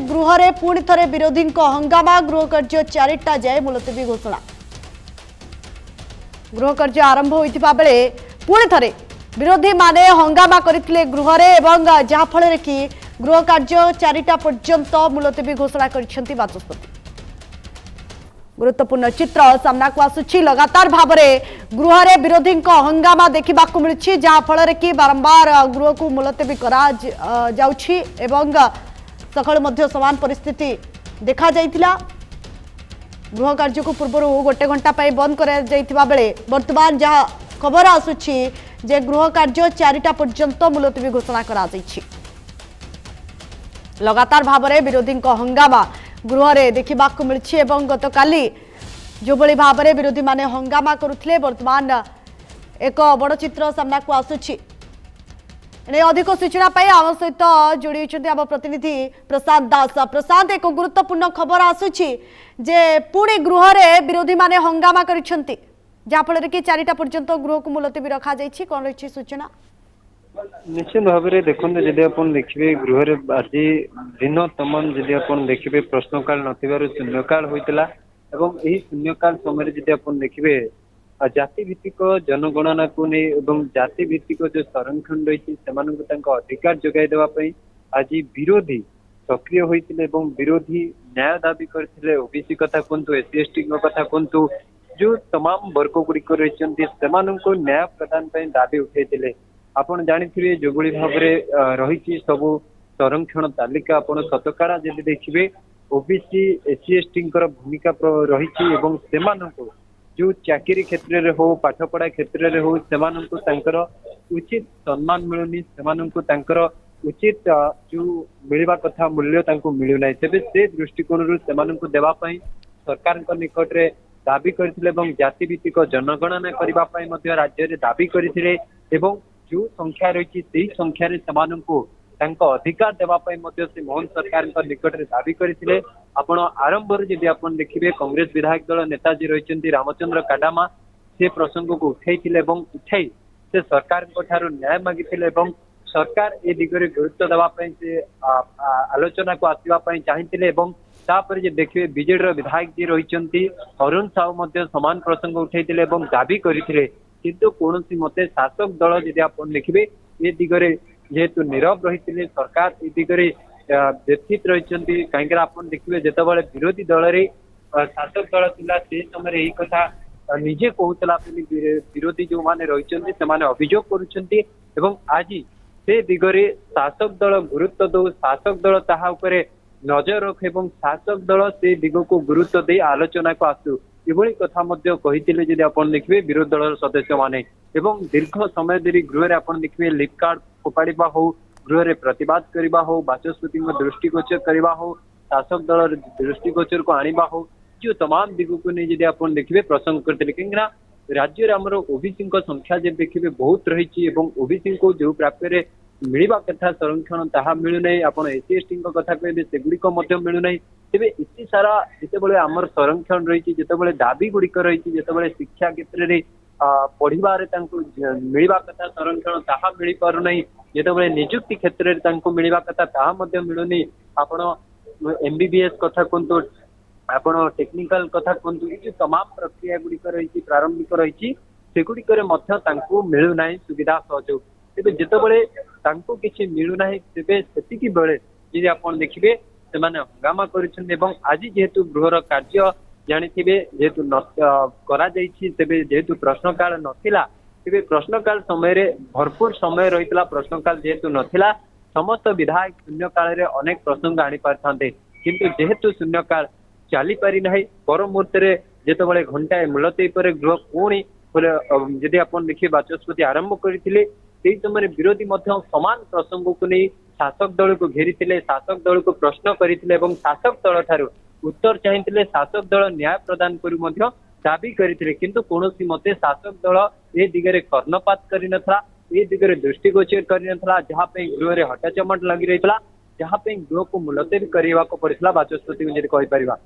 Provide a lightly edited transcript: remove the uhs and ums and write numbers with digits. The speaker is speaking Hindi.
गृह रे पुणी थरे विरोधी हंगामा गृह कार्य 4टा जाए मुलतवी घोषणा। गृह कार्य आरंभ होइतिबा बेले पुणी थरे विरोधी माने हंगामा करथिले गृह रे एवं जहा फल कि गृह कार्य 4टा पर्यंत मुलतवी घोषणा करिसेंती बाचस्पति। गुरुत्वपूर्ण चित्र सामना को आसुछि। लगातार भाव में गृह रे विरोधी हंगामा देखा मिली जहाँ फल कि बारंबार गृह को मुलतवी करा जाउछि एवं सकाळु मध्य समान परिस्थिति देखा जाइतिला। गृह कार्य को पूर्व गोटे घंटा बंद करा जाइतिबा बेले वर्तमान जहाँ खबर आसुछि जे गृह कार्य 4टा पर्यंत मुलतवी घोषणा करा जाइछि। लगातार भाव में विरोधी हंगामा गृह रे देखा मिली एवं गतकाली जो बड़ी भाव में विरोधी माने हंगामा करुथिले वर्तमान एक बड़ चित्र सामना को आसुछि। अधिक सूचना आम सहित जोड़ी होती आम प्रतिनिधि प्रशांत दास। प्रशांत, एक गुरुत्वपूर्ण खबर आसुछि जे पुणी गृह रे विरोधी माने हंगामा करिसेंती जहाँ फल कि 4टा पर्यंत गृह को मुलतवी रखा जाइछि। कौन रही सूचना? निश्चित भाव में देखते जदि आप देखिए गृह आज दिन तमाम जदि आप देखिए प्रश्नकाल नथिबारु शून्यकाल होइतिला एवं यही शून्यकाल समय जदि आप देखिए जाति भित्तिक जनगणना को नहीं एवं जाति भित्तिक जो संरक्षण रही अधिकार जोगाई देवाई आज विरोधी सक्रिय होइतिले एवं विरोधी न्याय दाबी करथिले। ओबीसी कथा कहतु, एससी एसटी कथा कहतु, जो तमाम वर्ग गुड़िक रही न्याय प्रदान दाबी उठाई। आपण जानिथिबे जो बड़ी भाव में रही सबू संरक्षण तालिका आपण शतकड़ा जदि देखिए ओबीसी एससी एसटी भूमिका रही जो चाकरी क्षेत्र में हो पाठपढ़ा क्षेत्र में हो उचित सम्मान मिलूनी से उचित जो मिलवा कथा मूल्य मिलूना तेज से दृष्टिकोण देवाई सरकार निकट में दाबी करथिले एवं जाति भित्तिक जनगणना करने राज्य में दाबी करथिले एवं जो संख्या रही से संख्यार अधिकार देवाई से मोहन सरकार निकट में दाबी करथिले। आपण आरंभ जदि आप देखिए कांग्रेस विधायक दल नेताजी रही रामचंद्र काडामा से प्रसंग को उठाई से सरकार न्याय मागी सरकार ए दिगरे गुरुत्व देवाई से आलोचना को आसवाई चाहिए। देखिए बीजेडी विधायक जी रही अरुण साहू समान प्रसंग उठाई दाबी करते किंतु कौन मते शासक दल जदि आप देखिए ये दिगरे जेहेतु नीरव रही सरकार ए दिगरे व्यथित रही कहीं आप देखिए जितेबाला विरोधी दल रे शासक दल थिला से समय यही कथा निजे कहूला विरोधी जो माने रही अभियोग करुछंती एवं आज से दिगरे शासक दल गुरुत्व दो शासक दल ताहा उपरे नजर रख एवं शासक दल से दिग को गुरुत्व दे आलोचना को आसू एभली कथा कही जदि आप देखिए विरोधी दल सदस्य माने एवं दीर्घ समय धरी गृह आप देखिए लिप कार्ड फोपाड़ा हो गृह में प्रतिवाद करने हो बाचस्पति दृष्टिगोचर करने हो शासक दल दृष्टिगोचर को आने हो जो तमाम दिग को नहीं जब आप देखिए प्रसंग करते कहीं राज्य में आमर ओबीसी संख्या जब देखिए बहुत रही ओबीसी को जो प्राप्य मिलवा कथा संरक्षण ताहा मिलूना आप एससी एसटी कथा कहे सेगुड़िक मिलूना तेज इतनी सारा जिते आमर संरक्षण रही जिते दाबी गुड़िक रही जिते शिक्षा क्षेत्र में पढ़ार मिलवा कथा संरक्षण ताहा मिल पारना जिते निजुक्ति क्षेत्र में मिलवा कथा ताहा मिलूनी आपण एमबीबीएस कथा कहतु आप टेक्निकल कथा कहतु ये तमाम प्रक्रिया गुड़िक रही प्रारंभिक रही सेगुड़िक मिलूना सुविधा सहयोग तेज जितेबाला किसी मिलूना तेज से बेले जी आप देखिए से हंगामा कर आज जेहेतु गृहर कार्य जानी जेहेतु तेरे जेहेतु प्रश्नकाल नथिला तेरे प्रश्नकाल समय भरपूर समय रही प्रश्नकाल जेहेतु नथिला समस्त विधायक शून्यकाल अनेक प्रसंग आनी पारि किंतु जेहेतु शून्यकाल चली पारि ना पर मुहूर्ते जितेबाला घंटाए मुलतवी पर गृह पुणी जदि आप देखिए बाचस्पति आरंभ करते समय विरोधी समान प्रसंग को नहीं शासक दल को घेरी शासक दल को प्रश्न करते शासक दल ठारू उत्तर चाहिए शासक दल न्याय प्रदान करू दाबी करते किंतु कौन मते शासक दल ए दिगरे कर्णपात करनथला ए दिगरे दृष्टिगोचर करनथला जहाँ गृह में हटाचमट लगी रही जहाँ गृह को मुलतवी करने को पड़ता बाचस्पति कही पार।